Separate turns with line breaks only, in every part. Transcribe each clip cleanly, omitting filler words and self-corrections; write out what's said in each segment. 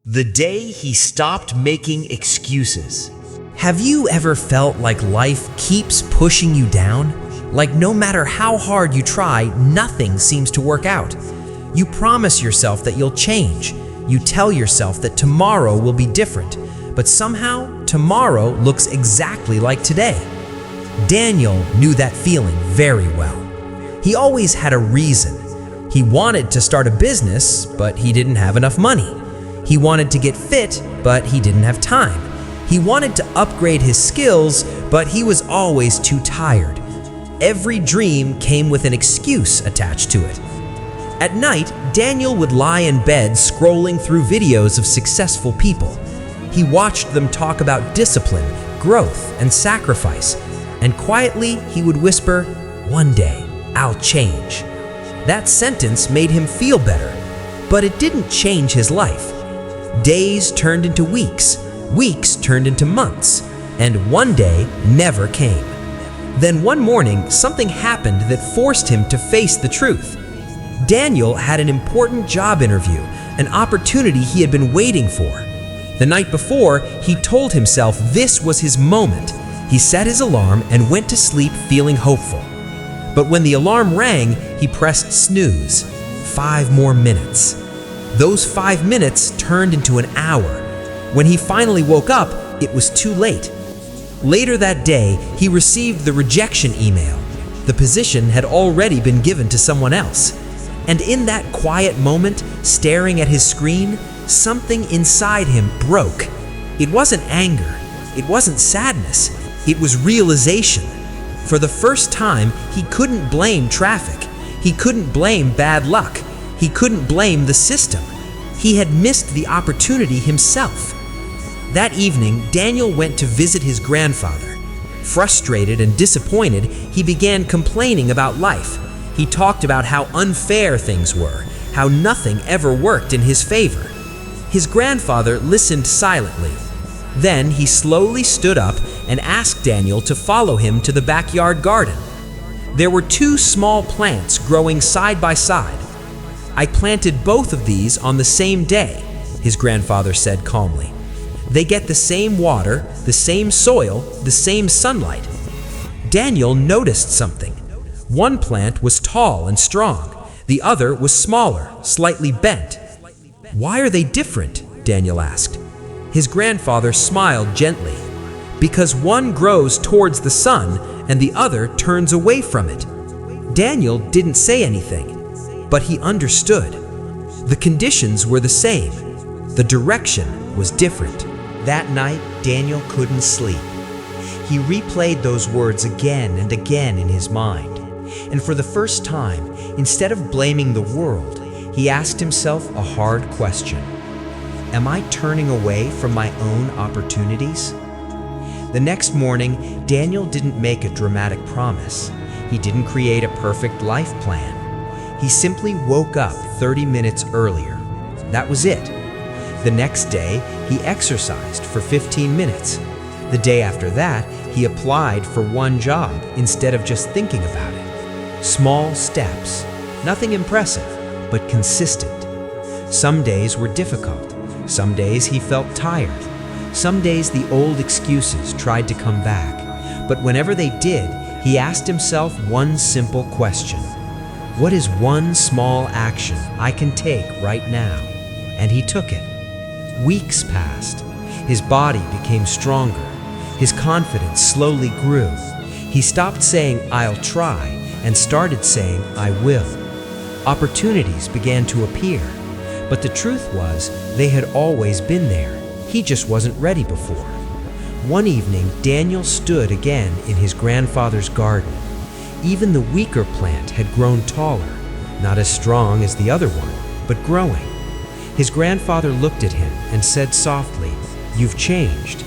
The day he stopped making excuses.
Have you ever felt like life keeps pushing you down? Like no matter how hard you try, nothing seems to work out. You promise yourself that you'll change. You tell yourself that tomorrow will be different, but somehow tomorrow looks exactly like today. Daniel knew that feeling very well. He always had a reason. He wanted to start a business, but he didn't have enough money. He wanted to get fit, but he didn't have time. He wanted to upgrade his skills, but he was always too tired. Every dream came with an excuse attached to it. At night, Daniel would lie in bed scrolling through videos of successful people. He watched them talk about discipline, growth, and sacrifice, and quietly he would whisper, "One day, I'll change." That sentence made him feel better, but it didn't change his life. Days turned into weeks, weeks turned into months, and one day never came. Then one morning, something happened that forced him to face the truth. Daniel had an important job interview, an opportunity he had been waiting for. The night before, he told himself this was his moment. He set his alarm and went to sleep feeling hopeful. But when the alarm rang, he pressed snooze. 5 more minutes. Those 5 minutes turned into an hour. When he finally woke up, it was too late. Later that day, he received the rejection email. The position had already been given to someone else. And in that quiet moment, staring at his screen, something inside him broke. It wasn't anger. It wasn't sadness. It was realization. For the first time, he couldn't blame traffic. He couldn't blame bad luck. He couldn't blame the system. He had missed the opportunity himself. That evening, Daniel went to visit his grandfather. Frustrated and disappointed, he began complaining about life. He talked about how unfair things were, how nothing ever worked in his favor. His grandfather listened silently. Then he slowly stood up and asked Daniel to follow him to the backyard garden. There were 2 small plants growing side by side. "I planted both of these on the same day," his grandfather said calmly. "They get the same water, the same soil, the same sunlight." Daniel noticed something. One plant was tall and strong. The other was smaller, slightly bent. "Why are they different?" Daniel asked. His grandfather smiled gently. "Because one grows towards the sun and the other turns away from it." Daniel didn't say anything, but he understood. The conditions were the same. The direction was different. That night, Daniel couldn't sleep. He replayed those words again and again in his mind. And for the first time, instead of blaming the world, he asked himself a hard question. Am I turning away from my own opportunities? The next morning, Daniel didn't make a dramatic promise. He didn't create a perfect life plan. He simply woke up 30 minutes earlier. That was it. The next day, he exercised for 15 minutes. The day after that, he applied for one job instead of just thinking about it. Small steps, nothing impressive, but consistent. Some days were difficult. Some days he felt tired. Some days the old excuses tried to come back. But whenever they did, he asked himself one simple question. What is one small action I can take right now? And he took it. Weeks passed. His body became stronger. His confidence slowly grew. He stopped saying, "I'll try," and started saying, "I will." Opportunities began to appear, but the truth was they had always been there. He just wasn't ready before. One evening, Daniel stood again in his grandfather's garden. Even the weaker plant had grown taller, not as strong as the other one, but growing. His grandfather looked at him and said softly, "You've changed."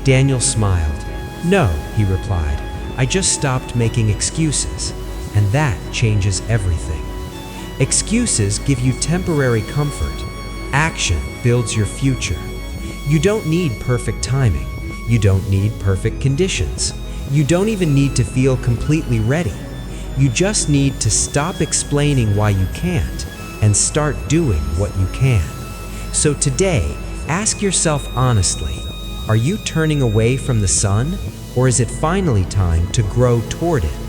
Daniel smiled. "No," he replied, "I just stopped making excuses, and that changes everything." Excuses give you temporary comfort. Action builds your future. You don't need perfect timing. You don't need perfect conditions. You don't even need to feel completely ready. You just need to stop explaining why you can't and start doing what you can. So today, Ask yourself honestly, are you turning away from the sun, or is it finally time to grow toward it?